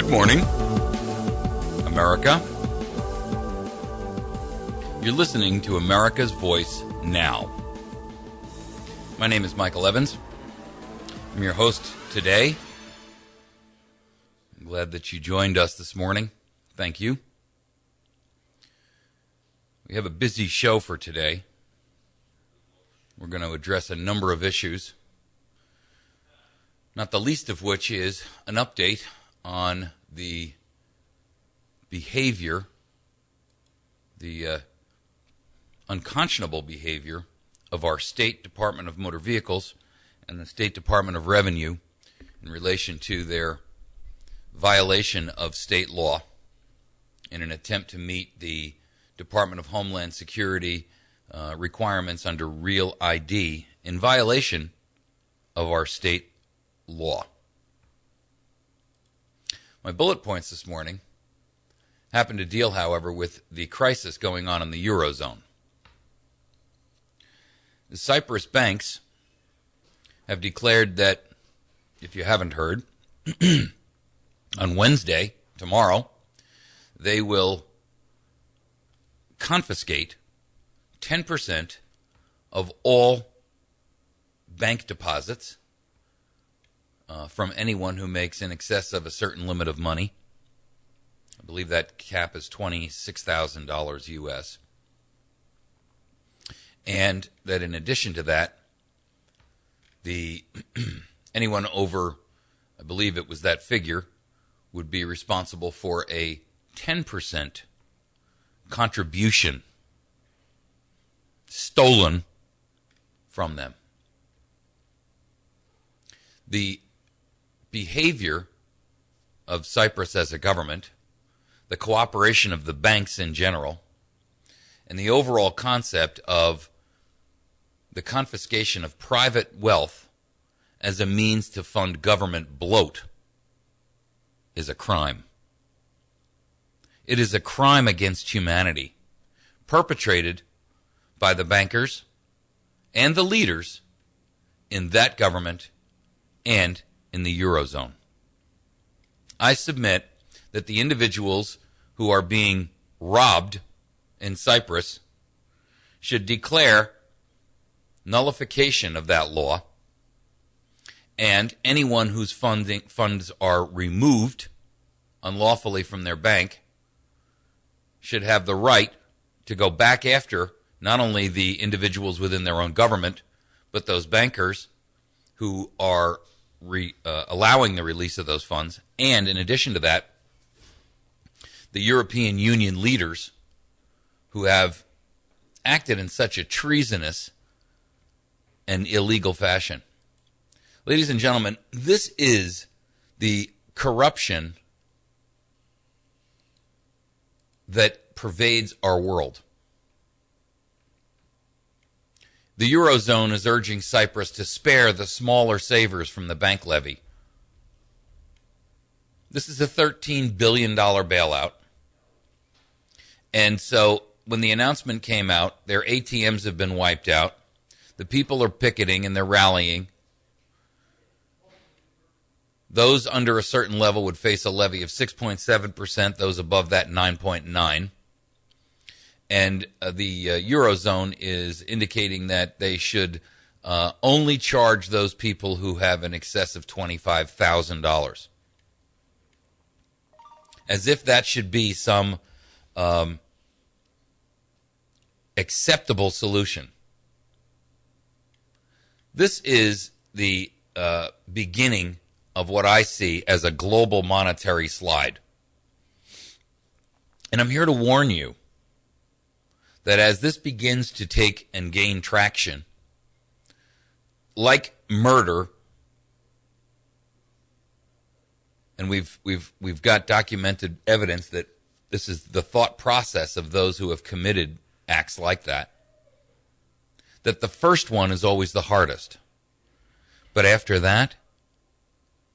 Good morning, America. You're listening to America's Voice Now. My name is Michael Evans. I'm your host today. I'm glad that you joined us this morning. Thank you. We have a busy show for today. We're going to address a number of issues, not the least of which is an update on the behavior, the unconscionable behavior of our State Department of Motor Vehicles and the State Department of Revenue in relation to their violation of state law in an attempt to meet the Department of Homeland Security requirements under Real ID in violation of our state law. My bullet points this morning happen to deal, however, with the crisis going on in the Eurozone. The Cyprus banks have declared that, if you haven't heard, on Wednesday, tomorrow, they will confiscate 10% of all bank deposits from anyone who makes in excess of a certain limit of money. I believe that cap is $26,000 U.S. And that in addition to that, anyone over, I believe it was that figure, would be responsible for a 10% contribution stolen from them. The behavior of Cyprus as a government, the cooperation of the banks in general, and the overall concept of the confiscation of private wealth as a means to fund government bloat is a crime. It is a crime against humanity, perpetrated by the bankers and the leaders in that government and in the Eurozone. I submit that the individuals who are being robbed in Cyprus should declare nullification of that law, and anyone whose funds are removed unlawfully from their bank should have the right to go back after not only the individuals within their own government, but those bankers who are allowing the release of those funds, and in addition to that, the European Union leaders who have acted in such a treasonous and illegal fashion. Ladies and gentlemen, this is the corruption that pervades our world. The Eurozone is urging Cyprus to spare the smaller savers from the bank levy. This is a $13 billion bailout. And so when the announcement came out, their ATMs have been wiped out. The people are picketing and they're rallying. Those under a certain level would face a levy of 6.7%, those above that 9.9%. And the Eurozone is indicating that they should only charge those people who have an excess of $25,000. As if that should be some acceptable solution. This is the beginning of what I see as a global monetary slide. And I'm here to warn you that as this begins to take and gain traction, like murder, and we've got documented evidence that this is the thought process of those who have committed acts like that, that the first one is always the hardest. But after that,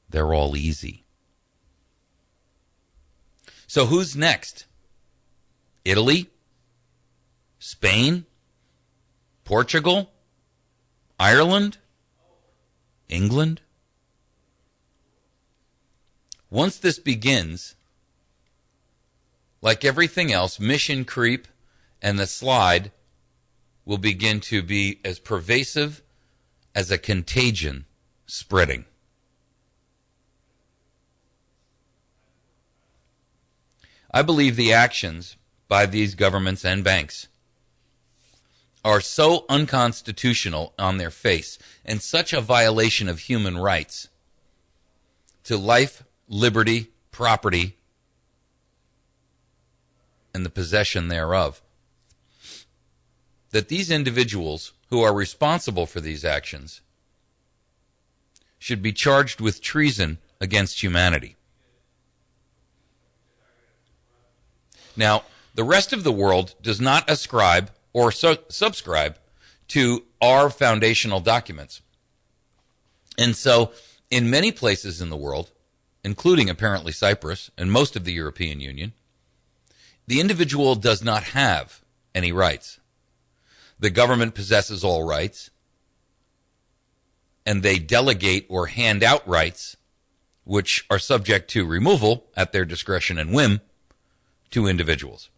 they're all easy. So who's next? Italy? Spain? Portugal? Ireland? England? Once this begins, like everything else, mission creep and the slide will begin to be as pervasive as a contagion spreading. I believe the actions by these governments and banks are so unconstitutional on their face and such a violation of human rights to life, liberty, property, and the possession thereof, that these individuals who are responsible for these actions should be charged with treason against humanity. Now, the rest of the world does not ascribe or subscribe to our foundational documents. And so, in many places in the world, including apparently Cyprus and most of the European Union, the individual does not have any rights. The government possesses all rights, and they delegate or hand out rights, which are subject to removal at their discretion and whim, to individuals.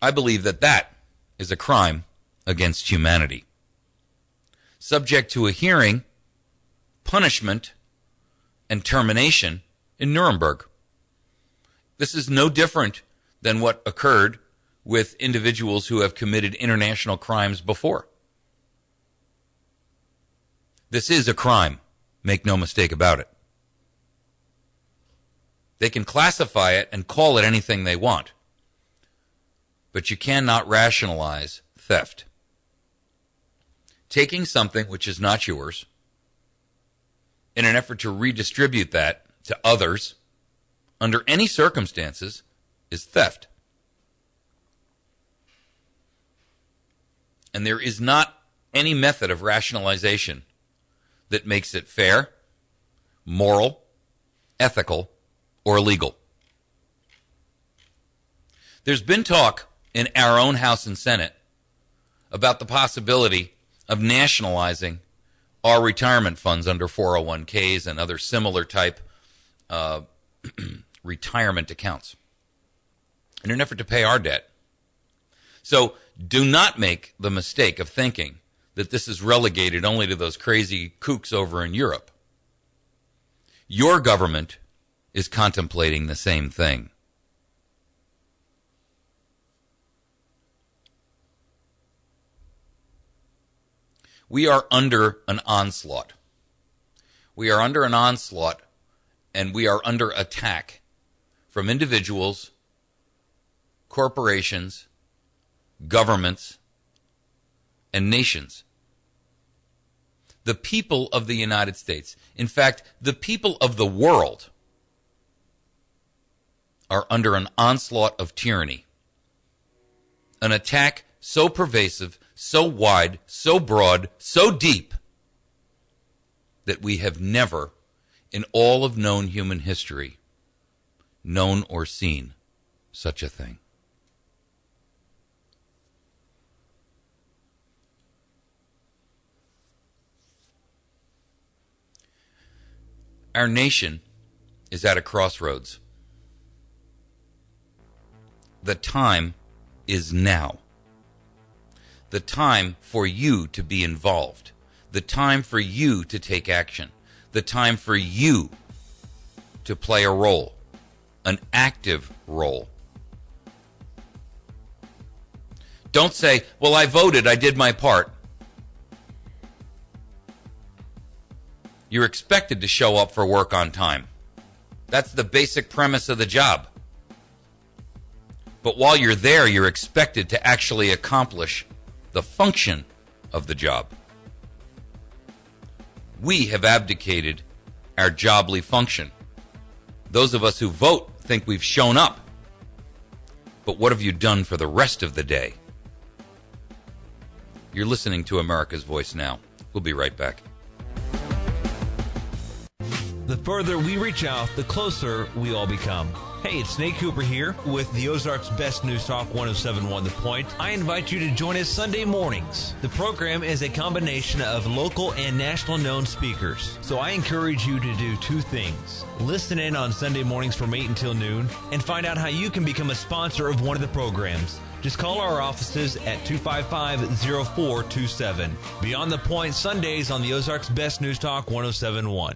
I believe that that is a crime against humanity, subject to a hearing, punishment, and termination in Nuremberg. This is no different than what occurred with individuals who have committed international crimes before. This is a crime, make no mistake about it. They can classify it and call it anything they want, but you cannot rationalize theft. Taking something which is not yours in an effort to redistribute that to others under any circumstances is theft. And there is not any method of rationalization that makes it fair, moral, ethical, or legal. There's been talk in our own House and Senate about the possibility of nationalizing our retirement funds under 401ks and other similar type retirement accounts in an effort to pay our debt. So do not make the mistake of thinking that this is relegated only to those crazy kooks over in Europe. Your government is contemplating the same thing. We are under an onslaught. We are under an onslaught, and we are under attack from individuals, corporations, governments, and nations. The people of the United States, in fact, the people of the world, are under an onslaught of tyranny. An attack so pervasive, so wide, so broad, so deep, that we have never, in all of known human history, known or seen such a thing. Our nation is at a crossroads. The time is now. The time for you to be involved. The time for you to take action. The time for you to play a role, an active role. Don't say, well, I voted, I did my part. You're expected to show up for work on time. That's the basic premise of the job. But while you're there, you're expected to actually accomplish the function of the job. We have abdicated our jobly function. Those of us who vote think we've shown up. But what have you done for the rest of the day? You're listening to America's Voice Now. We'll be right back. The further we reach out, the closer we all become. Hey, it's Nate Cooper here with the Ozarks Best News Talk 107.1 The Point. I invite you to join us Sunday mornings. The program is a combination of local and national known speakers. So I encourage you to do two things. Listen in on Sunday mornings from 8 until noon and find out how you can become a sponsor of one of the programs. Just call our offices at 255-0427. Beyond the Point, Sundays on the Ozarks Best News Talk 107.1.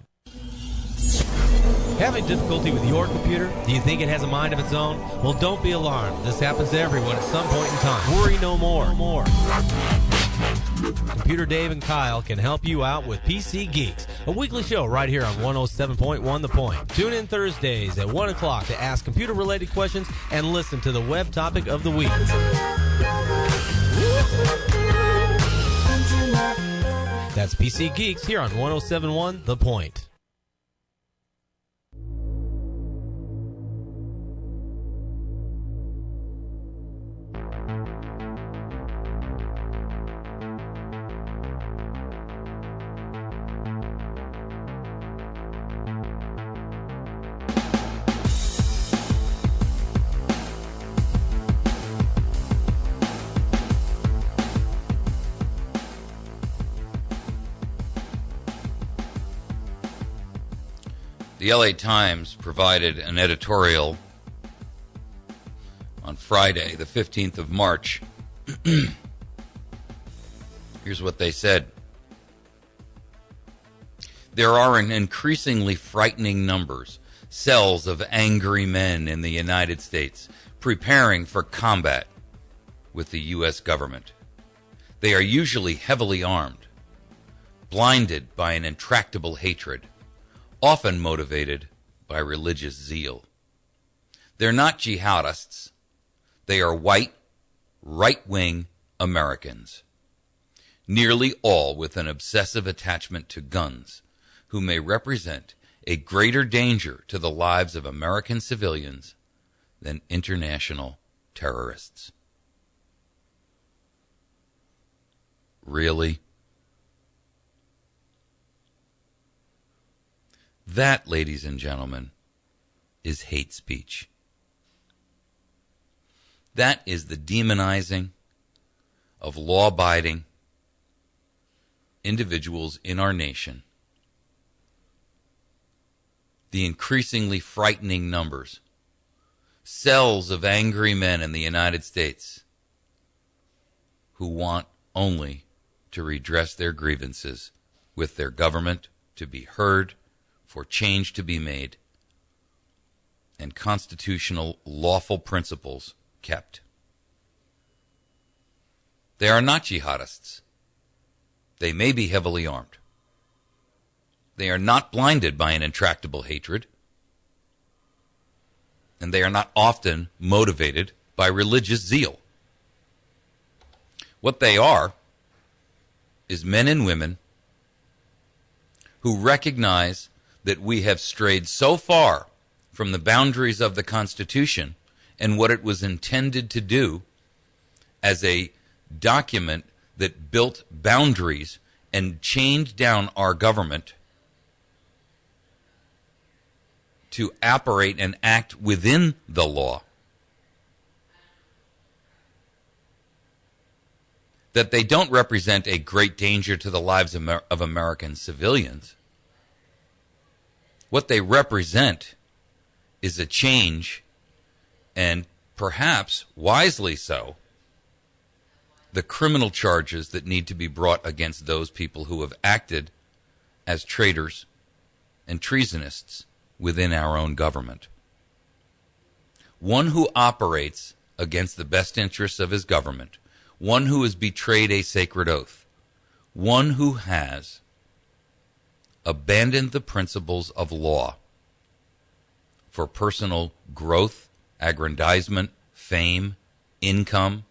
Having difficulty with your computer? Do you think it has a mind of its own? Well, don't be alarmed. This happens to everyone at some point in time. Worry no more. Computer Dave and Kyle can help you out with PC Geeks, a weekly show right here on 107.1 The Point. Tune in Thursdays at 1 o'clock to ask computer-related questions and listen to the web topic of the week. That's PC Geeks here on 107.1 The Point. The LA Times provided an editorial on Friday, the 15th of March. Here's what they said. There are an increasingly frightening numbers, cells of angry men in the United States preparing for combat with the U.S. government. They are usually heavily armed, blinded by an intractable hatred, often motivated by religious zeal. They're not jihadists. They are white, right-wing Americans, nearly all with an obsessive attachment to guns, who may represent a greater danger to the lives of American civilians than international terrorists. Really? That, ladies and gentlemen, is hate speech. That is the demonizing of law-abiding individuals in our nation. The increasingly frightening numbers, cells of angry men in the United States who want only to redress their grievances with their government, to be heard, for change to be made, and constitutional lawful principles kept. They are not jihadists. They may be heavily armed. They are not blinded by an intractable hatred, and they are not often motivated by religious zeal. What they are is men and women who recognize that we have strayed so far from the boundaries of the Constitution and what it was intended to do as a document that built boundaries and chained down our government to operate and act within the law. That they don't represent a great danger to the lives of American civilians. What they represent is a change, and perhaps wisely so, the criminal charges that need to be brought against those people who have acted as traitors and treasonists within our own government. One who operates against the best interests of his government, one who has betrayed a sacred oath, one who has abandoned the principles of law for personal growth, aggrandizement, fame, income,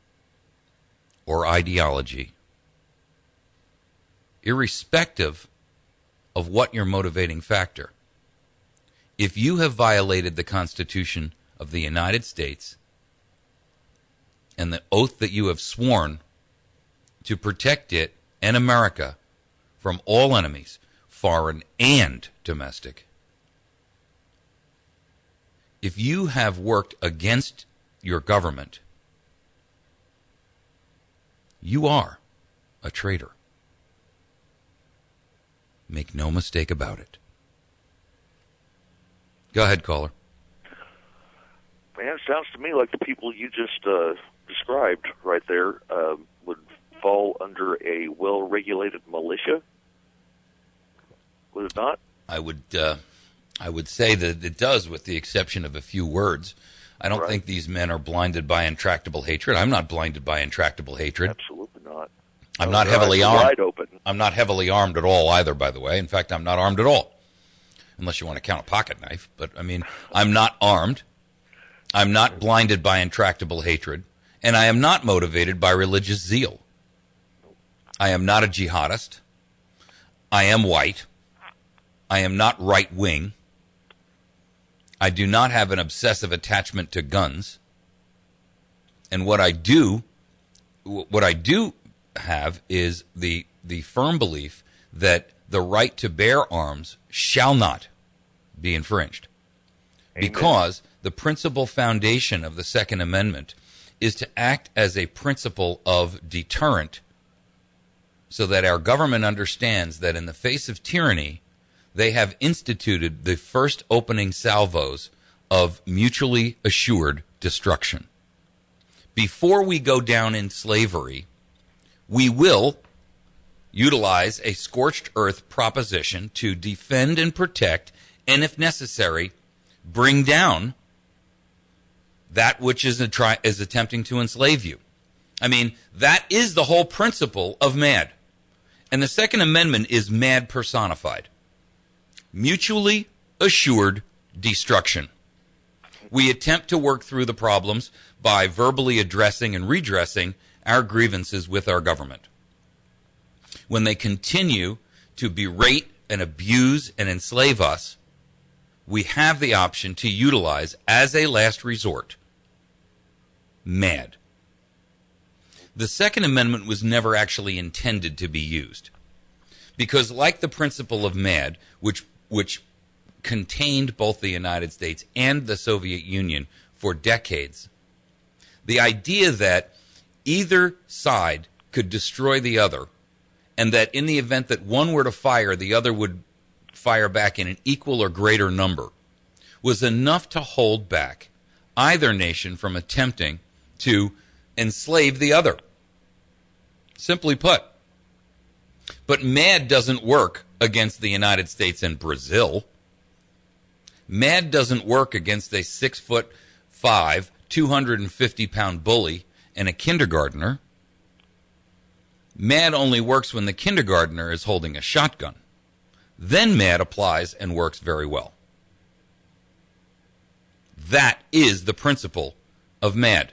or ideology. Irrespective of what your motivating factor. If you have violated the Constitution of the United States and the oath that you have sworn to protect it and America from all enemies, foreign and domestic, if you have worked against your government, you are a traitor. Make no mistake about it. Go ahead, caller. Man, it sounds to me like the people you just described right there would fall under a well-regulated militia. Would it not? I would say that it does, with the exception of a few words. I don't think these men are blinded by intractable hatred. I'm not blinded by intractable hatred. Absolutely not. I'm not heavily armed. Wide open. I'm not heavily armed at all either, by the way. In fact, I'm not armed at all, unless you want to count a pocket knife. But, I mean, I'm not armed. I'm not blinded by intractable hatred. And I am not motivated by religious zeal. I am not a jihadist. I am white. I am not right-wing. I do not have an obsessive attachment to guns. And what I do have is the firm belief that the right to bear arms shall not be infringed. Amen. Because the principal foundation of the Second Amendment is to act as a principle of deterrent, so that our government understands that in the face of tyranny, they have instituted the first opening salvos of mutually assured destruction. Before we go down in slavery, we will utilize a scorched earth proposition to defend and protect, and if necessary, bring down that which is attempting to enslave you. I mean, that is the whole principle of MAD. And the Second Amendment is MAD personified. Mutually assured destruction. We attempt to work through the problems by verbally addressing and redressing our grievances with our government. When they continue to berate and abuse and enslave us, we have the option to utilize, as a last resort, MAD. The Second Amendment was never actually intended to be used, because like the principle of MAD, which contained both the United States and the Soviet Union for decades, the idea that either side could destroy the other, and that in the event that one were to fire, the other would fire back in an equal or greater number, was enough to hold back either nation from attempting to enslave the other. Simply put. But MAD doesn't work against the United States and Brazil. MAD doesn't work against a 6'5", 250-pound bully and a kindergartner. MAD only works when the kindergartner is holding a shotgun. Then MAD applies and works very well. That is the principle of MAD.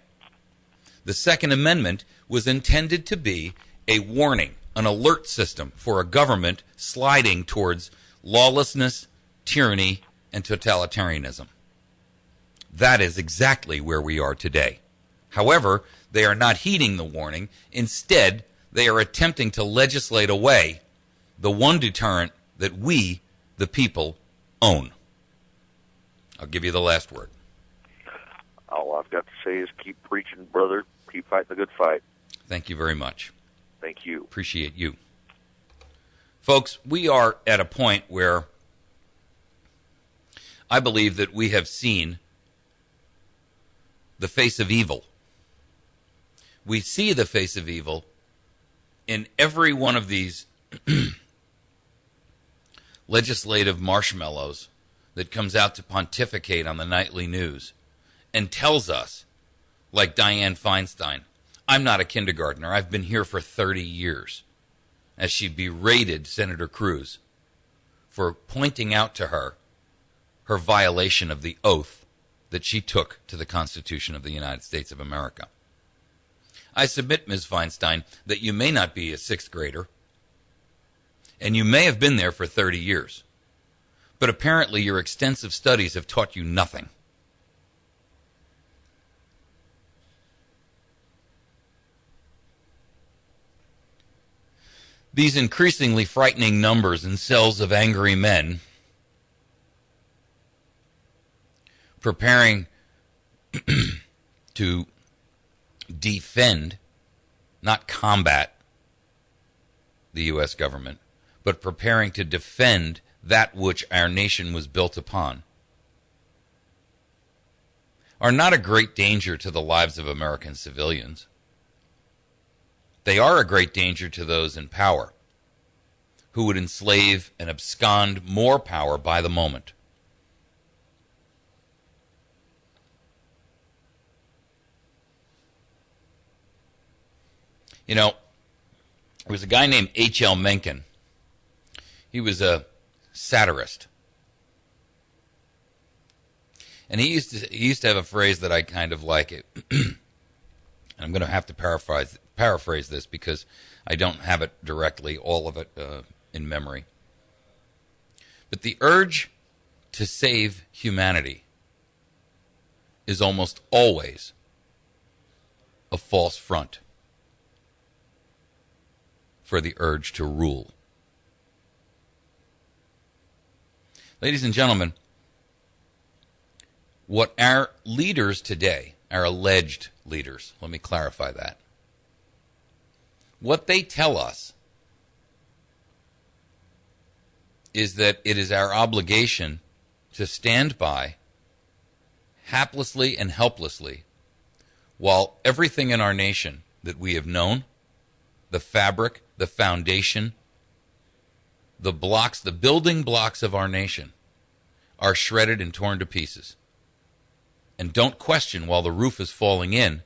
The Second Amendment was intended to be a warning, an alert system for a government sliding towards lawlessness, tyranny, and totalitarianism. That is exactly where we are today. However, they are not heeding the warning. Instead, they are attempting to legislate away the one deterrent that we, the people, own. I'll give you the last word. All I've got to say is keep preaching, brother. Keep fighting the good fight. Thank you very much. Thank you. Appreciate you. Folks, we are at a point where I believe that we have seen the face of evil. We see the face of evil in every one of these legislative marshmallows that comes out to pontificate on the nightly news and tells us, like Dianne Feinstein, I'm not a kindergartner. I've been here for 30 years, as she berated Senator Cruz for pointing out to her her violation of the oath that she took to the Constitution of the United States of America. I submit, Ms. Feinstein, that you may not be a sixth grader, and you may have been there for 30 years, but apparently your extensive studies have taught you nothing. These increasingly frightening numbers and cells of angry men preparing to defend, not combat, the U.S. government, but preparing to defend that which our nation was built upon, are not a great danger to the lives of American civilians. They are a great danger to those in power, who would enslave and abscond more power by the moment. You know, there was a guy named H.L. Mencken. He was a satirist. And he used to have a phrase that I kind of like it. And I'm going to have to paraphrase this because I don't have it directly, all of it in memory. But the urge to save humanity is almost always a false front for the urge to rule. Ladies and gentlemen, what our leaders today, our alleged leaders, let me clarify that, what they tell us is that it is our obligation to stand by haplessly and helplessly while everything in our nation that we have known, the fabric, the foundation, the blocks, the building blocks of our nation are shredded and torn to pieces. And don't question while the roof is falling in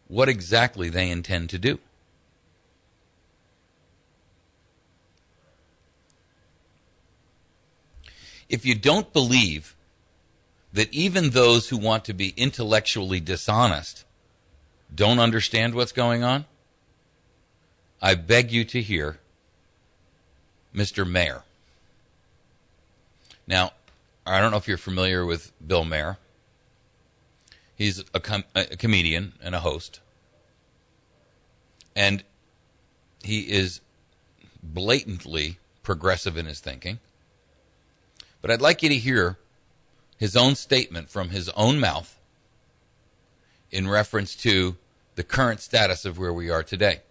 what exactly they intend to do. If you don't believe that even those who want to be intellectually dishonest don't understand what's going on, I beg you to hear Mr. Mayer. Now, I don't know if you're familiar with Bill Mayer. He's a comedian and a host. And he is blatantly progressive in his thinking. But I'd like you to hear his own statement from his own mouth in reference to the current status of where we are today.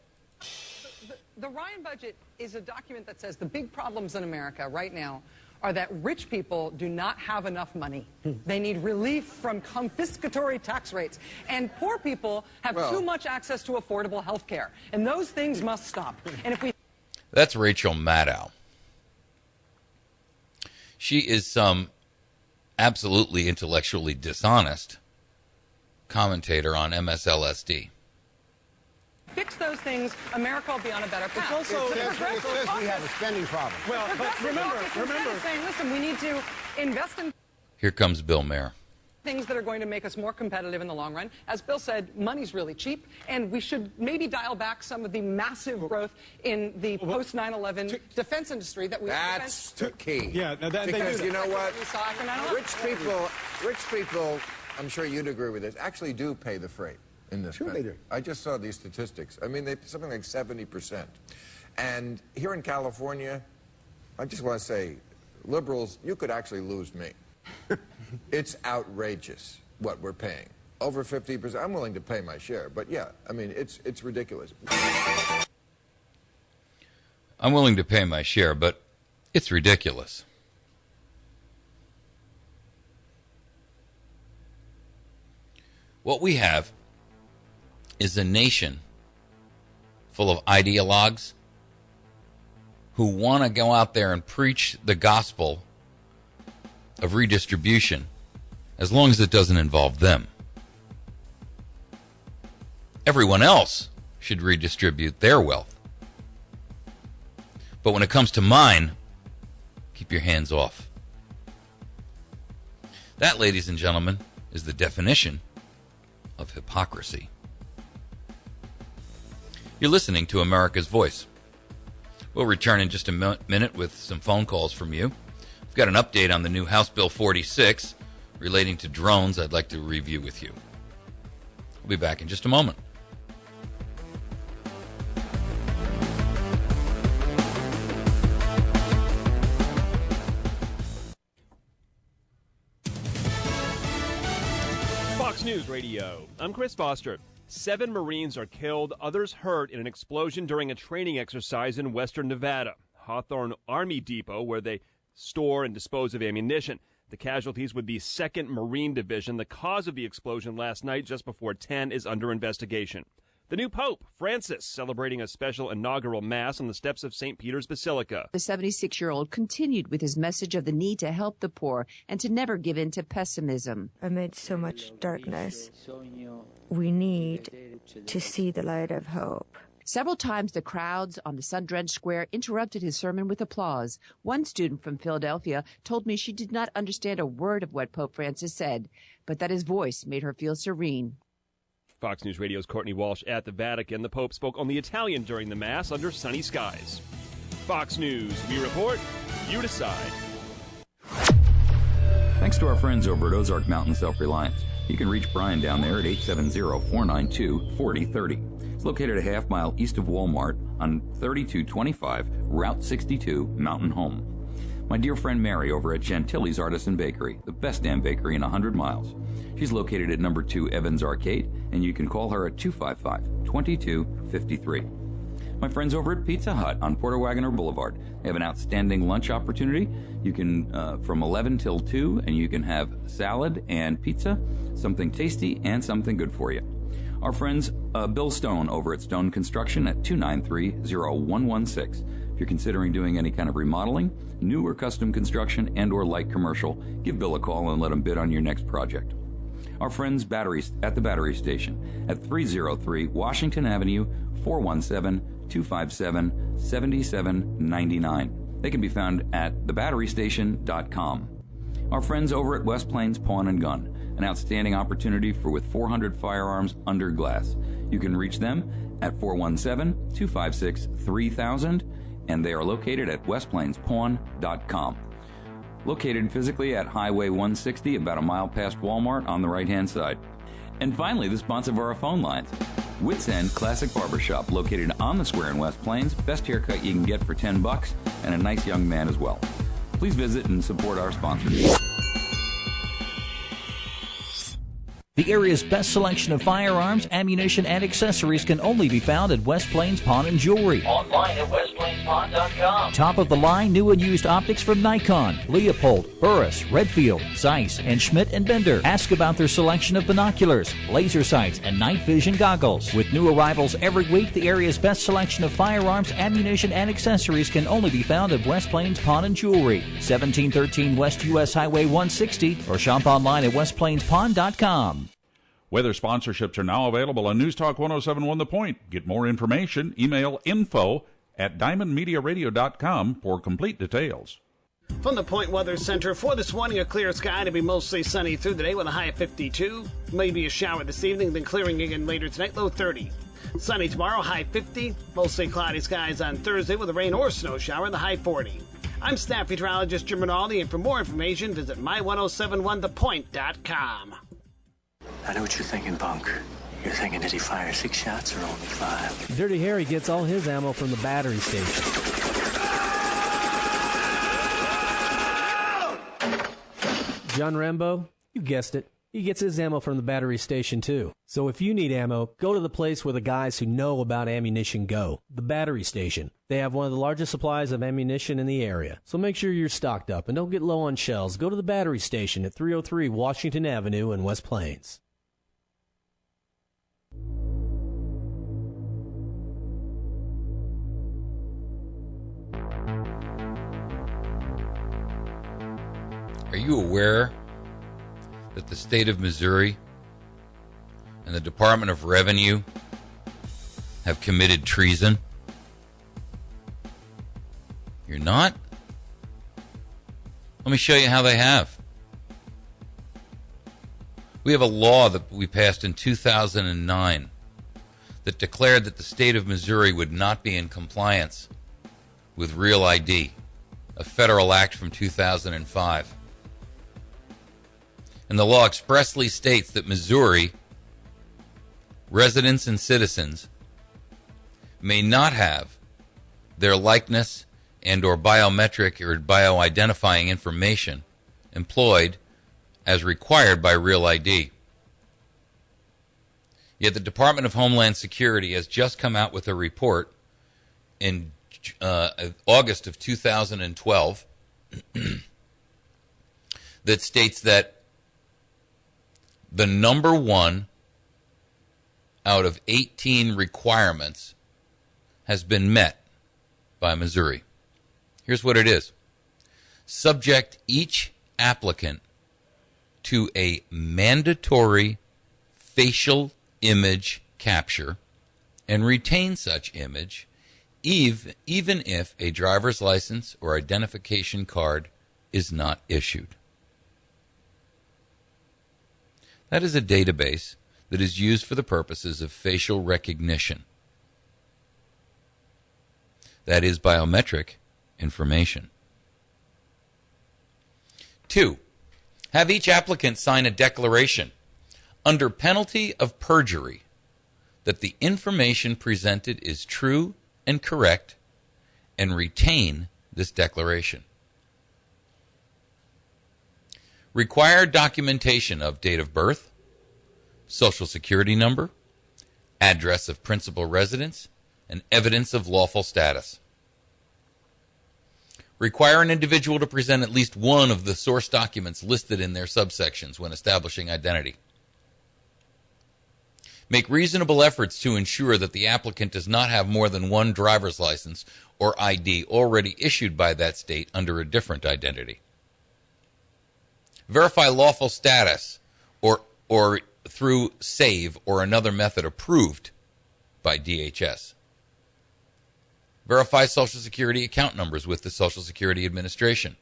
The Ryan budget is a document that says the big problems in America right now are that rich people do not have enough money. They need relief from confiscatory tax rates. And poor people have too much access to affordable health care. And those things must stop. And if we... That's Rachel Maddow. She is some absolutely intellectually dishonest commentator on MSLSD. Fix those things, America will be on a better path. It's also it says we have a spending problem. Well, but remember, saying, listen, we need to invest in... Here comes Bill Mayer. Things that are going to make us more competitive in the long run. As Bill said, money's really cheap, and we should maybe dial back some of the massive growth in the post-9/11 defense industry that we... That's the key. Yeah, now that, because you know what? We saw after 9/11. Rich people, I'm sure you'd agree with this, actually do pay the freight in this country. They do. I just saw these statistics. I mean, something like 70%. And here in California, I just want to say, liberals, you could actually lose me. It's outrageous what we're paying. Over 50%. I'm willing to pay my share, but yeah, I mean, it's ridiculous. I'm willing to pay my share, but it's ridiculous. What we have is a nation full of ideologues who want to go out there and preach the gospel of redistribution as long as it doesn't involve them. Everyone else should redistribute their wealth. But when it comes to mine, keep your hands off. That, ladies and gentlemen, is the definition of hypocrisy. You're listening to America's Voice. We'll return in just a minute with some phone calls from you. We've got an update on the new House Bill 46 relating to drones I'd like to review with you. We'll be back in just a moment. Fox News Radio. I'm Chris Foster. 7 Marines are killed, others hurt in an explosion during a training exercise in western Nevada. Hawthorne Army Depot, where they store and dispose of ammunition. The casualties with the 2nd Marine Division. The cause of the explosion last night, just before 10, is under investigation. The new Pope, Francis, celebrating a special inaugural Mass on the steps of St. Peter's Basilica. The 76-year-old continued with his message of the need to help the poor and to never give in to pessimism. Amid so much darkness, we need to see the light of hope. Several times the crowds on the sun-drenched square interrupted his sermon with applause. One student from Philadelphia told me she did not understand a word of what Pope Francis said, but that his voice made her feel serene. Fox News Radio's Courtney Walsh at the Vatican. The Pope spoke only Italian during the Mass under sunny skies. Fox News, we report, you decide. Thanks to our friends over at Ozark Mountain Self-Reliance. You can reach Brian down there at 870-492-4030. It's located a half mile east of Walmart on 3225 Route 62, Mountain Home. My dear friend Mary over at Chantilly's Artisan Bakery, the best damn bakery in 100 miles. She's located at number 2 Evans Arcade, and you can call her at 255-2253. My friends over at Pizza Hut on Porter Wagoner Boulevard. They have an outstanding lunch opportunity. You can, from 11 till 2, and you can have salad and pizza, something tasty and something good for you. Our friends Bill Stone over at Stone Construction at 293-0116. If you're considering doing any kind of remodeling, new or custom construction and or light commercial, give Bill a call and let him bid on your next project. Our friends at the Battery Station at 303 Washington Avenue, 417-257-7799. They can be found at thebatterystation.com. Our friends over at West Plains Pawn and Gun, an outstanding opportunity with 400 firearms under glass. You can reach them at 417-256-3000, and they are located at westplainspawn.com. Located physically at Highway 160, about a mile past Walmart on the right-hand side. And finally, the sponsor of our phone lines, Wits End Classic Barbershop, located on the square in West Plains. Best haircut you can get for $10, and a nice young man as well. Please visit and support our sponsors. The area's best selection of firearms, ammunition, and accessories can only be found at West Plains Pawn and Jewelry. Online at westplainspawn.com. Top of the line new and used optics from Nikon, Leopold, Burris, Redfield, Zeiss, and Schmidt & Bender. Ask about their selection of binoculars, laser sights, and night vision goggles. With new arrivals every week, the area's best selection of firearms, ammunition, and accessories can only be found at West Plains Pawn and Jewelry, 1713 West US Highway 160, or shop online at westplainspawn.com. Weather sponsorships are now available on News Talk 107.1 The Point. Get more information, email info@diamondmediaradio.com for complete details. From the Point Weather Center, for this morning, a clear sky to be mostly sunny through the day with a high of 52. Maybe a shower this evening, then clearing again later tonight, low 30. Sunny tomorrow, high 50. Mostly cloudy skies on Thursday with a rain or snow shower in the high 40. I'm staff meteorologist Jim Rinaldi, and for more information, visit my1071thepoint.com. I know what you're thinking, Punk. You're thinking, did he fire 6 shots or only 5? Dirty Harry gets all his ammo from the battery station. John Rambo, you guessed it. He gets his ammo from the battery station, too. So if you need ammo, go to the place where the guys who know about ammunition go, the battery station. They have one of the largest supplies of ammunition in the area. So make sure you're stocked up and don't get low on shells. Go to the battery station at 303 Washington Avenue in West Plains. Are you aware that the state of Missouri and the Department of Revenue have committed treason? You're not? Let me show you how they have. We have a law that we passed in 2009 that declared that the state of Missouri would not be in compliance with Real ID, a federal act from 2005. And the law expressly states that Missouri residents and citizens may not have their likeness and or biometric or bioidentifying information employed as required by Real ID. Yet the Department of Homeland Security has just come out with a report in August of 2012 that states that the number one out of 18 requirements has been met by Missouri. Here's what it is. Subject each applicant to a mandatory facial image capture and retain such image even if a driver's license or identification card is not issued. That is a database that is used for the purposes of facial recognition. That is biometric information. 2, have each applicant sign a declaration under penalty of perjury that the information presented is true and correct, and retain this declaration. Required documentation of date of birth, social security number, address of principal residence, and evidence of lawful status. Require an individual to present at least one of the source documents listed in their subsections when establishing identity. Make reasonable efforts to ensure that the applicant does not have more than one driver's license or ID already issued by that state under a different identity. Verify lawful status or through SAVE or another method approved by DHS. Verify Social Security account numbers with the Social Security Administration.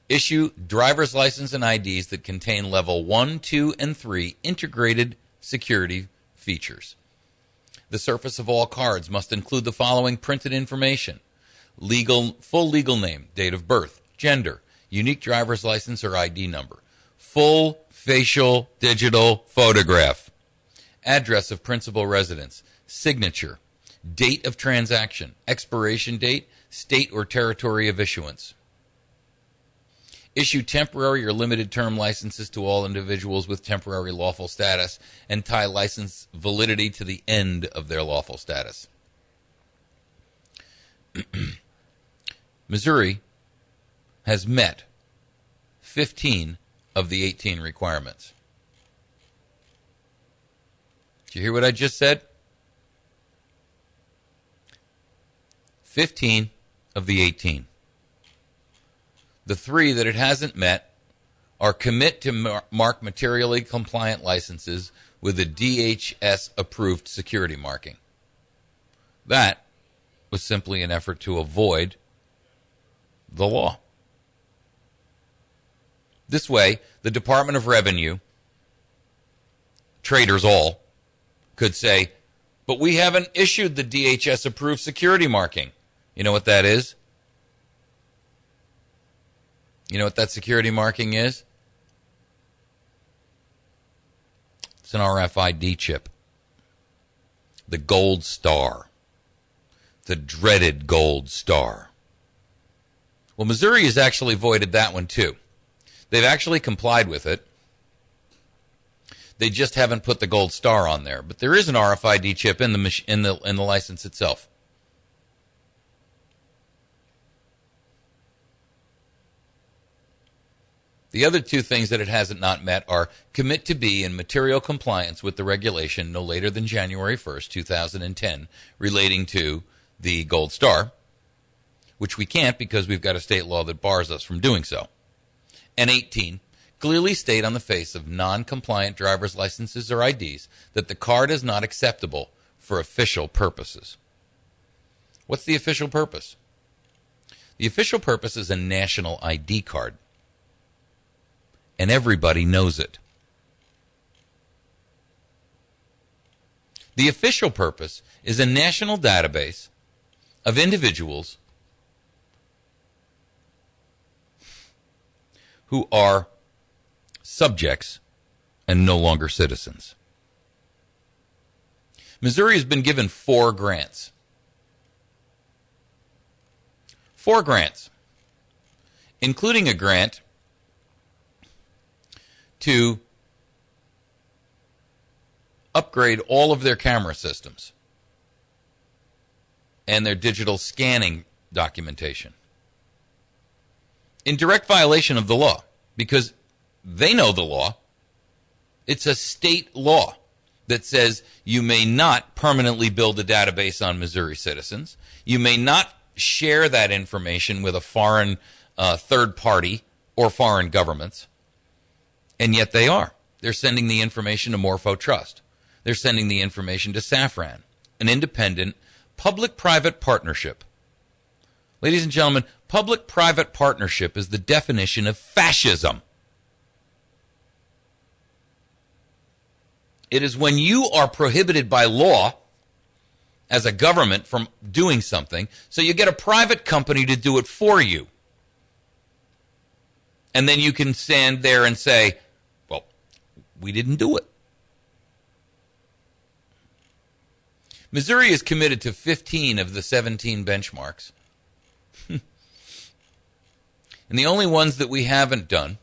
Issue driver's license and IDs that contain level 1, 2, and 3 integrated security features. The surface of all cards must include the following printed information: full legal name, date of birth, gender, unique driver's license or ID number, full facial digital photograph, address of principal residence, signature, date of transaction, expiration date, state or territory of issuance. Issue temporary or limited term licenses to all individuals with temporary lawful status and tie license validity to the end of their lawful status. Missouri has met 15 of the 18 requirements. Did you hear what I just said? 15 of the 18. The 3 that it hasn't met are commit to mark materially compliant licenses with a DHS-approved security marking. That was simply an effort to avoid the law. This way, the Department of Revenue, traders all, could say, but we haven't issued the DHS-approved security marking. You know what that is? You know what that security marking is? It's an RFID chip. The gold star. The dreaded gold star. Well, Missouri has actually voided that one too. They've actually complied with it. They just haven't put the gold star on there. But there is an RFID chip in the license itself. The other 2 things that it hasn't not met are commit to be in material compliance with the regulation no later than January 1st, 2010, relating to the gold star, which we can't because we've got a state law that bars us from doing so. And 18, clearly state on the face of non-compliant driver's licenses or IDs that the card is not acceptable for official purposes. What's the official purpose? The official purpose is a national ID card. And everybody knows it. The official purpose is a national database of individuals who are subjects and no longer citizens. Missouri has been given 4 grants. 4 grants, including a grant to upgrade all of their camera systems and their digital scanning documentation in direct violation of the law, because they know the law. It's a state law that says you may not permanently build a database on Missouri citizens. You may not share that information with a foreign third party or foreign governments. And yet they are. They're sending the information to Morpho Trust. They're sending the information to Safran, an independent public-private partnership. Ladies and gentlemen, public-private partnership is the definition of fascism. It is when you are prohibited by law as a government from doing something, so you get a private company to do it for you. And then you can stand there and say, well, we didn't do it. Missouri is committed to 15 of the 17 benchmarks. And the only ones that we haven't done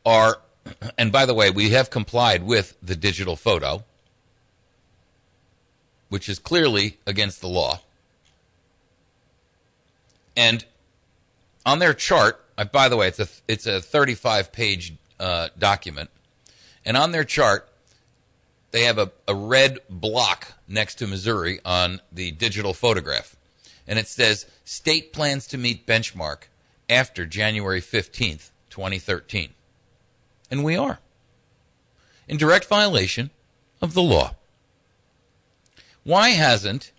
are, and by the way, we have complied with the digital photo, which is clearly against the law. And on their chart, by the way, it's a 35-page document, and on their chart, they have a red block next to Missouri on the digital photograph. And it says, state plans to meet benchmark after January 15th, 2013. And we are. In direct violation of the law. Why hasn't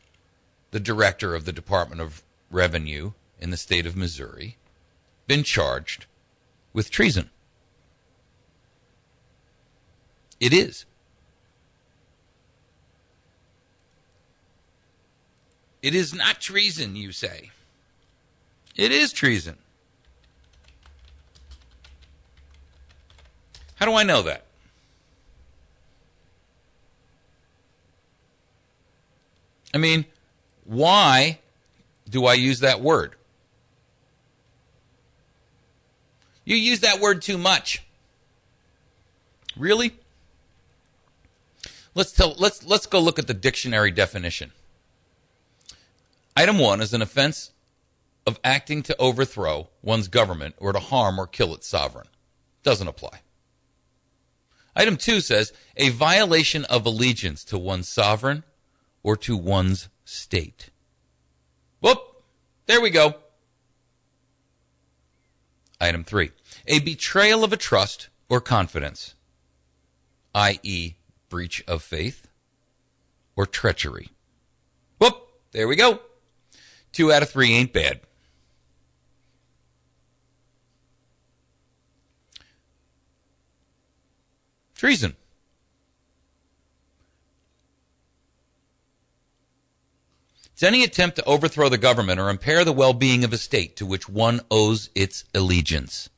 the director of the Department of Revenue in the state of Missouri been charged with treason? It is. It is not treason, you say. It is treason. How do I know that? I mean, why do I use that word? You use that word too much. Really? Let's go look at the dictionary definition. Item 1 is an offense of acting to overthrow one's government or to harm or kill its sovereign. Doesn't apply. Item 2 says a violation of allegiance to one's sovereign or to one's state. Whoop! There we go. Item 3, a betrayal of a trust or confidence, i.e., breach of faith or treachery. Whoop! There we go. 2 out of 3 ain't bad. Treason. It's any attempt to overthrow the government or impair the well-being of a state to which one owes its allegiance.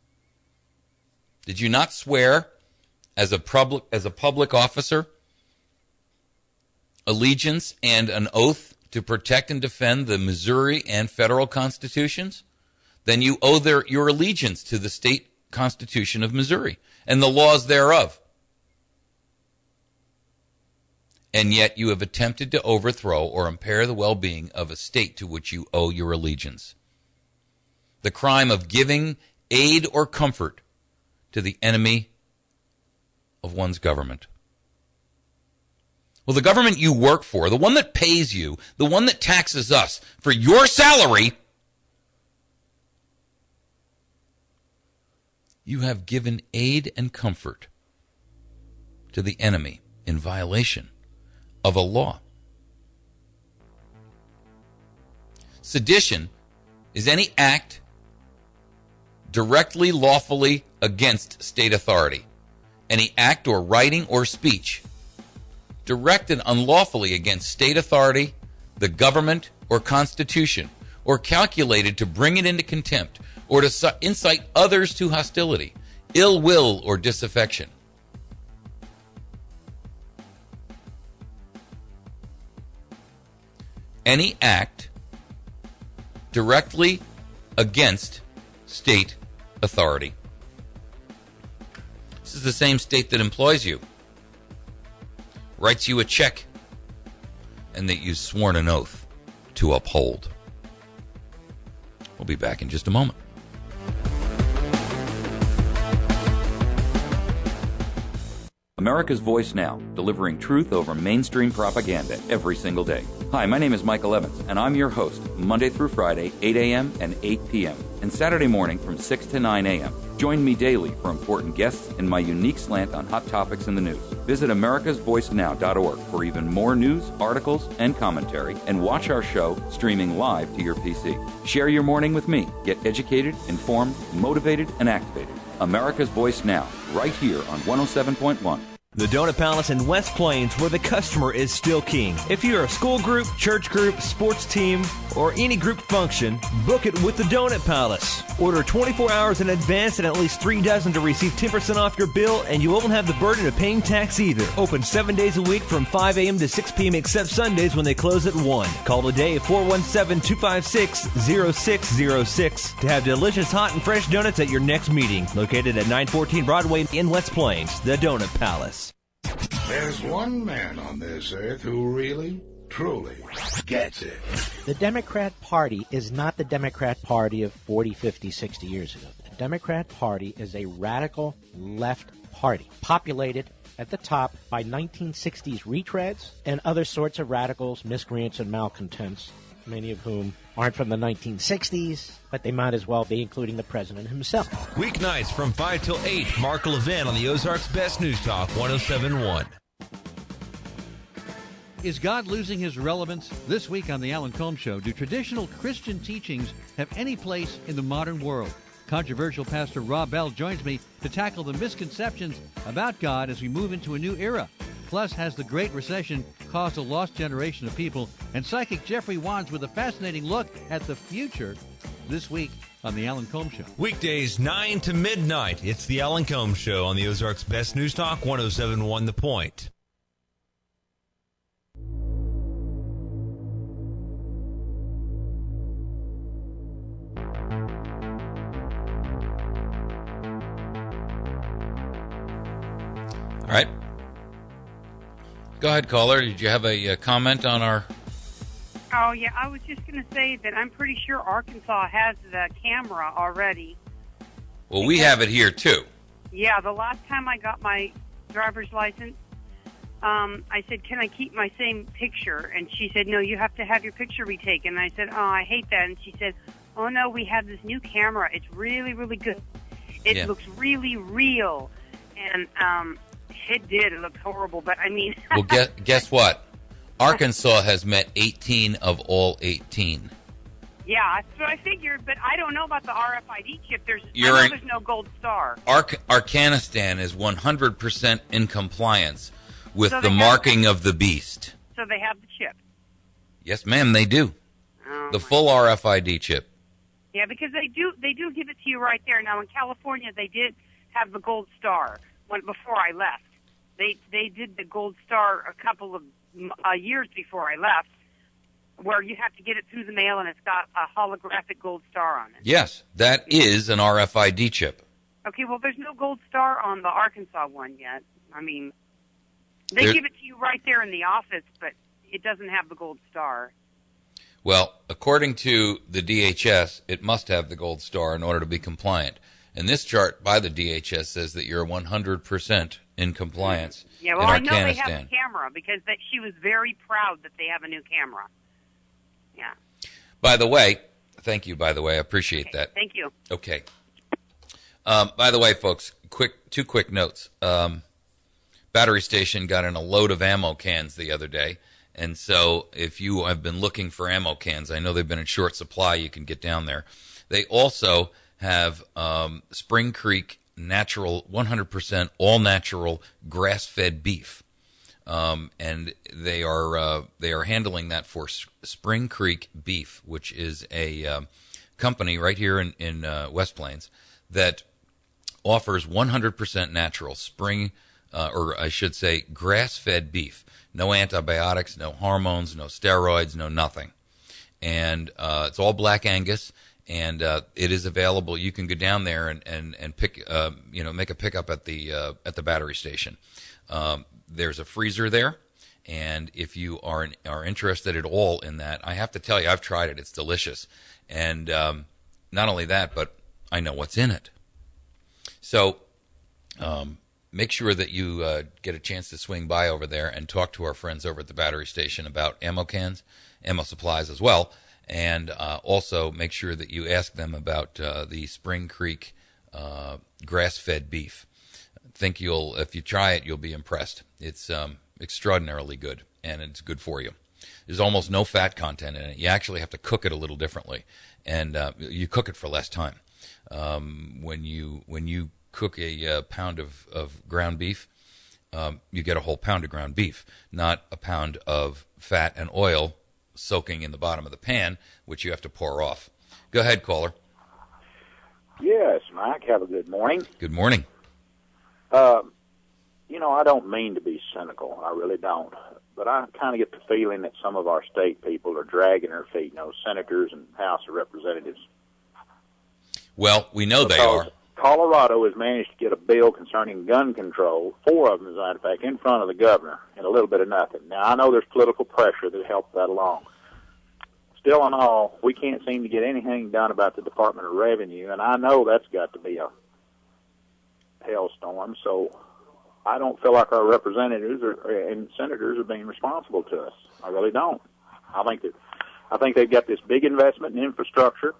Did you not swear as a public officer allegiance and an oath to protect and defend the Missouri and federal constitutions? Then you owe your allegiance to the state constitution of Missouri and the laws thereof. And yet you have attempted to overthrow or impair the well-being of a state to which you owe your allegiance. The crime of giving aid or comfort to the enemy of one's government. Well, the government you work for, the one that pays you, the one that taxes us for your salary, you have given aid and comfort to the enemy in violation of a law. Sedition is any act directly, lawfully against state authority. Any act or writing or speech directed unlawfully against state authority, the government, or constitution, or calculated to bring it into contempt, or to incite others to hostility, ill will, or disaffection. Any act directly against state authority. This is the same state that employs you, writes you a check, and that you've sworn an oath to uphold. We'll be back in just a moment. America's Voice Now, delivering truth over mainstream propaganda every single day. Hi, my name is Michael Evans, and I'm your host, Monday through Friday, 8 a.m. and 8 p.m., and Saturday morning from 6 to 9 a.m. Join me daily for important guests and my unique slant on hot topics in the news. Visit americasvoicenow.org for even more news, articles, and commentary, and watch our show streaming live to your PC. Share your morning with me. Get educated, informed, motivated, and activated. America's Voice Now, right here on 107.1. The Donut Palace in West Plains, where the customer is still king. If you're a school group, church group, sports team, or any group function, book it with the Donut Palace. Order 24 hours in advance and at least 3 dozen to receive 10% off your bill, and you won't have the burden of paying tax either. Open 7 days a week from 5 a.m. to 6 p.m. except Sundays when they close at 1. Call today at 417-256-0606 to have delicious hot and fresh donuts at your next meeting. Located at 914 Broadway in West Plains, the Donut Palace. There's one man on this earth who really, truly gets it. The Democrat Party is not the Democrat Party of 40, 50, 60 years ago. The Democrat Party is a radical left party, populated at the top by 1960s retreads and other sorts of radicals, miscreants, and malcontents, many of whom aren't from the 1960s, but they might as well be, including the president himself. Weeknights from 5 till 8, Mark Levin on the Ozarks Best News Talk 107.1. Is God losing his relevance? This week on The Alan Colmes Show, do traditional Christian teachings have any place in the modern world? Controversial pastor Rob Bell joins me to tackle the misconceptions about God as we move into a new era. Plus, has the Great Recession caused a lost generation of people? And psychic Jeffrey Wands with a fascinating look at the future this week on The Alan Colmes Show. Weekdays 9 to midnight. It's The Alan Colmes Show on the Ozarks Best News Talk 107.1 The Point. All right. Go ahead, caller. Did you have a comment on our... Oh, yeah. I was just going to say that I'm pretty sure Arkansas has the camera already. Well, we have it here, too. Yeah, the last time I got my driver's license, I said, can I keep my same picture? And she said, no, you have to have your picture retaken. And I said, oh, I hate that. And she said, oh, no, we have this new camera. It's really, really good. It looks really real. And it did. It looked horrible. But, I mean... Well, guess what? Arkansas has met 18 of all 18. Yeah, that's what I figured, but I don't know about the RFID chip. There's no gold star. Arkanistan is 100% in compliance with the marking of the beast. So they have the chip. Yes, ma'am, they do. Oh, the full RFID chip. Yeah, because they do give it to you right there. Now in California, they did have the gold star before I left. They did the gold star a couple of years before I left, where you have to get it through the mail, and it's got a holographic gold star on it. Yes, that is an RFID chip. Okay, well, there's no gold star on the Arkansas one yet. I mean, they give it to you right there in the office, but it doesn't have the gold star. Well, according to the DHS, it must have the gold star in order to be compliant. And this chart by the DHS says that you're 100% in compliance. Yeah, well, I know they have a camera because she was very proud that they have a new camera. Yeah. By the way, thank you, by the way. I appreciate that. Thank you. Okay. By the way, folks, two quick notes. Battery Station got in a load of ammo cans the other day. And so if you have been looking for ammo cans, I know they've been in short supply. You can get down there. They also have Spring Creek natural, 100% all-natural grass-fed beef. And they are handling that for Spring Creek Beef, which is a company right here in West Plains that offers 100% natural or I should say grass-fed beef. No antibiotics, no hormones, no steroids, no nothing. And it's all Black Angus, and it is available. You can go down there and pick, make a pickup at the battery station. There's a freezer there, and if you are interested at all in that, I have to tell you, I've tried it. It's delicious, and not only that, but I know what's in it. So make sure that you get a chance to swing by over there and talk to our friends over at the battery station about ammo cans, ammo supplies as well, and also make sure that you ask them about the Spring Creek grass-fed beef. If you try it, you'll be impressed. It's extraordinarily good, and it's good for you. There's almost no fat content in it. You actually have to cook it a little differently, and you cook it for less time. When you cook a pound of ground beef, you get a whole pound of ground beef, not a pound of fat and oil soaking in the bottom of the pan, which you have to pour off. Go ahead, caller. Yes, Mike. Have a good morning. Good morning. I don't mean to be cynical. I really don't. But I kind of get the feeling that some of our state people are dragging their feet, senators and House of Representatives. Well, we know they are. Colorado has managed to get a bill concerning gun control, 4 of them, as a matter of fact, in front of the governor, and a little bit of nothing. Now, I know there's political pressure that helped that along. Still in all, we can't seem to get anything done about the Department of Revenue, and I know that's got to be a hailstorm, so I don't feel like our representatives and senators are being responsible to us. I really don't. I think they've got this big investment in infrastructure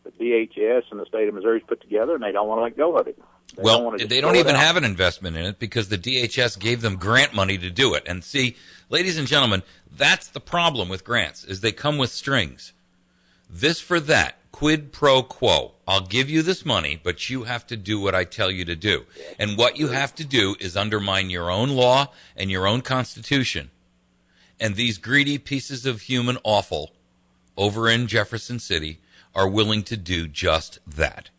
that DHS and the state of Missouri's put together, and they don't want to let go of it. They don't even have an investment in it because the DHS gave them grant money to do it. And see, ladies and gentlemen, that's the problem with grants, is they come with strings. This for that, quid pro quo. I'll give you this money, but you have to do what I tell you to do. And what you have to do is undermine your own law and your own Constitution. And these greedy pieces of human offal over in Jefferson City are willing to do just that.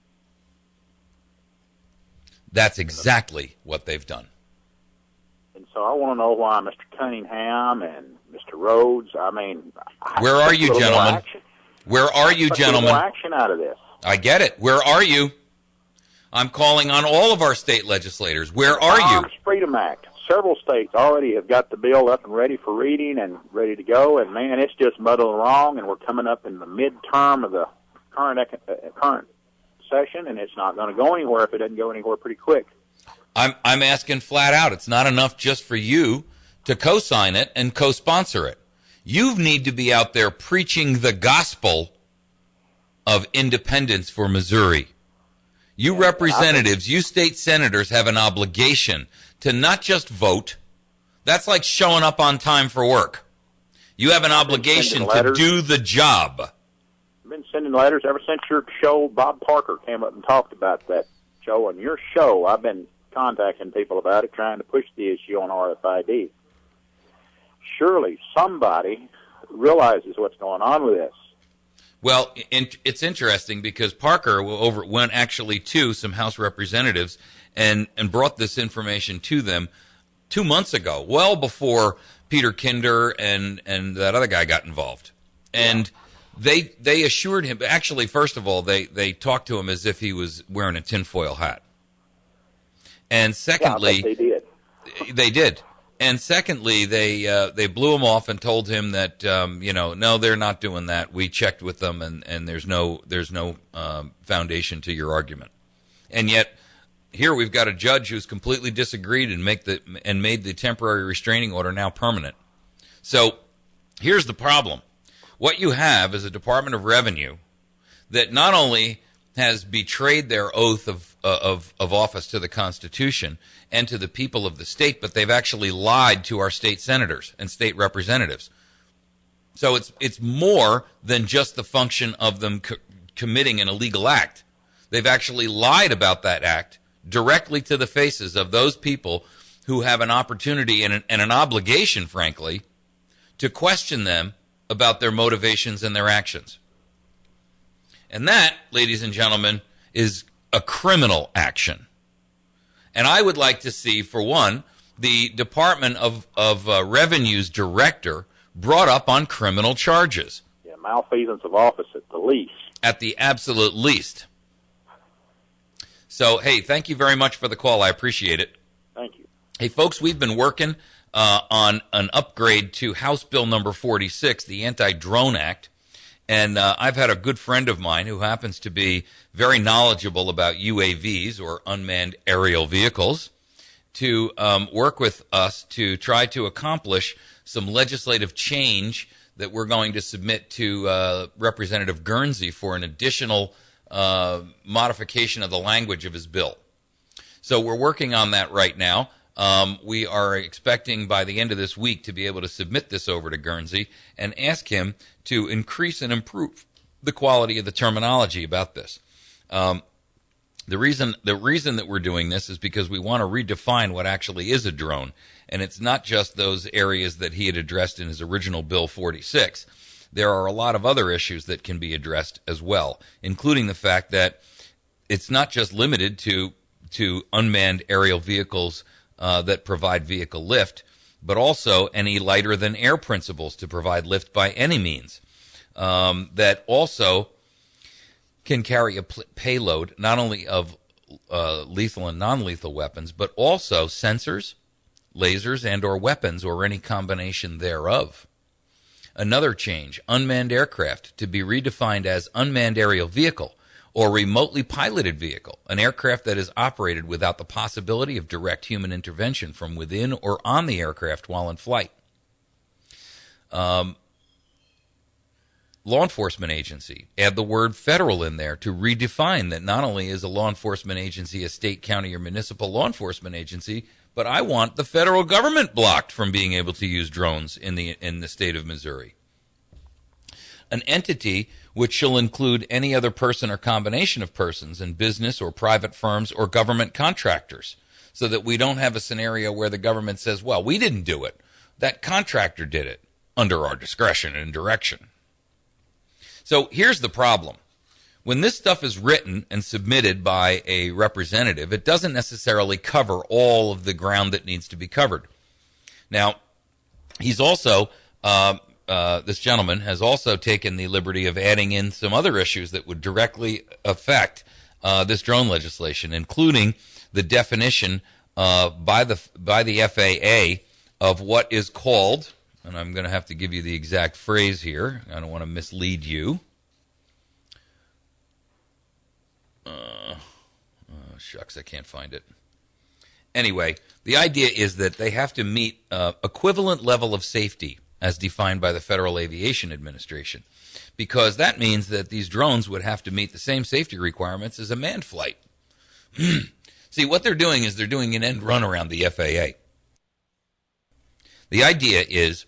That's exactly what they've done. And so I want to know why Mr. Cunningham and Mr. Rhodes, where are you, gentlemen? Where are you, gentlemen? More action out of this. I get it. Where are you? I'm calling on all of our state legislators. Where are you? Firearms Freedom Act. Several states already have got the bill up and ready for reading and ready to go, and man, it's just muddled along, and we're coming up in the midterm of the current session, and it's not going to go anywhere if it doesn't go anywhere pretty quick. I'm asking flat out. It's not enough just for you to co-sign it and co-sponsor it. You need to be out there preaching the gospel of independence for Missouri. You representatives, you state senators have an obligation to not just vote. That's like showing up on time for work. You have an obligation to do the job. I've been sending letters ever since your show. Bob Parker came up and talked about that show. On your show, I've been contacting people about it, trying to push the issue on RFID. Surely somebody realizes what's going on with this. Well, it's interesting because Parker went actually to some House representatives and brought this information to them 2 months ago, well before Peter Kinder and that other guy got involved. And they assured him, actually, first of all, they talked to him as if he was wearing a tinfoil hat. And secondly, they did. And secondly, they blew him off and told him that no, they're not doing that. We checked with them, and there's no foundation to your argument. And yet, here we've got a judge who's completely disagreed and made the temporary restraining order now permanent. So here's the problem: what you have is a Department of Revenue that not only has betrayed their oath of office to the Constitution and to the people of the state, but they've actually lied to our state senators and state representatives. So it's more than just the function of them committing an illegal act. They've actually lied about that act directly to the faces of those people who have an opportunity and an obligation, frankly, to question them about their motivations and their actions. And that, ladies and gentlemen, is a criminal action. And I would like to see, for one, the Department of Revenue's director brought up on criminal charges. Yeah, malfeasance of office at the least. at the absolute least. So, hey, thank you very much for the call. I appreciate it. Thank you. Hey, folks, we've been working on an upgrade to House Bill number 46, the Anti-Drone Act. And I've had a good friend of mine who happens to be very knowledgeable about UAVs, or unmanned aerial vehicles, to work with us to try to accomplish some legislative change that we're going to submit to Representative Guernsey for an additional modification of the language of his bill. So we're working on that right now. We are expecting by the end of this week to be able to submit this over to Guernsey and ask him to increase and improve the quality of the terminology about this. The reason that we're doing this is because we want to redefine what actually is a drone. And it's not just those areas that he had addressed in his original Bill 46. There are a lot of other issues that can be addressed as well, including the fact that it's not just limited to unmanned aerial vehicles that provide vehicle lift, but also any lighter-than-air principles to provide lift by any means that also can carry a payload not only of lethal and non-lethal weapons, but also sensors, lasers, and or weapons, or any combination thereof. Another change, unmanned aircraft, to be redefined as unmanned aerial vehicle or remotely piloted vehicle, an aircraft that is operated without the possibility of direct human intervention from within or on the aircraft while in flight. Law enforcement agency, add the word federal in there to redefine that not only is a law enforcement agency a state, county, or municipal law enforcement agency, but I want the federal government blocked from being able to use drones in the state of Missouri. An entity which shall include any other person or combination of persons in business or private firms or government contractors, so that we don't have a scenario where the government says, well, we didn't do it. That contractor did it under our discretion and direction. So here's the problem. When this stuff is written and submitted by a representative, it doesn't necessarily cover all of the ground that needs to be covered. Now, he's also, this gentleman has also taken the liberty of adding in some other issues that would directly affect this drone legislation, including the definition by the FAA of what is called, and I'm going to have to give you the exact phrase here. I don't want to mislead you. Shucks, I can't find it. Anyway, the idea is that they have to meet equivalent level of safety as defined by the Federal Aviation Administration, because that means that these drones would have to meet the same safety requirements as a manned flight. See, what they're doing is they're doing an end run around the FAA. The idea is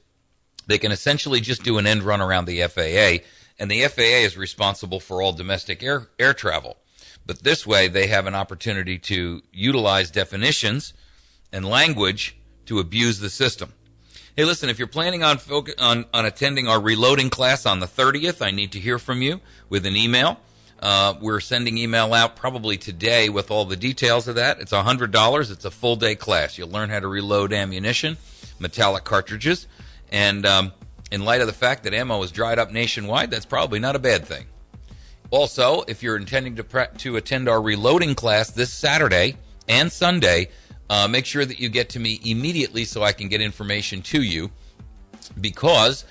they can essentially just do an end run around the FAA, and the FAA is responsible for all domestic air travel. But this way, they have an opportunity to utilize definitions and language to abuse the system. Hey, listen, if you're planning on attending our reloading class on the 30th, I need to hear from you with an email. We're sending email out probably today with all the details of that. It's $100. It's a full-day class. You'll learn how to reload ammunition, metallic cartridges, and in light of the fact that ammo is dried up nationwide, that's probably not a bad thing. Also, if you're intending to attend our reloading class this Saturday and Sunday, make sure that you get to me immediately so I can get information to you, because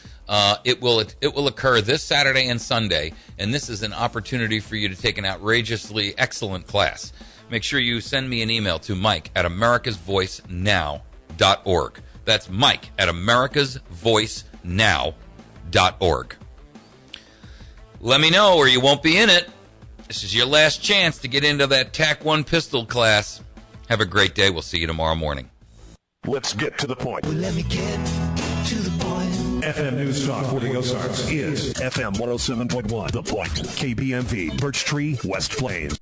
it will occur this Saturday and Sunday, and this is an opportunity for you to take an outrageously excellent class. Make sure you send me an email to mike@americasvoicenow.org. That's mike@americasvoicenow.org. Let me know or you won't be in it. This is your last chance to get into that TAC 1 pistol class. Have a great day. We'll see you tomorrow morning. Let's get to the point. Well, let me get to the point. FM News Talk for the Ozarks is FM 107.1 The Point. KBMV, Birch Tree, West Plains.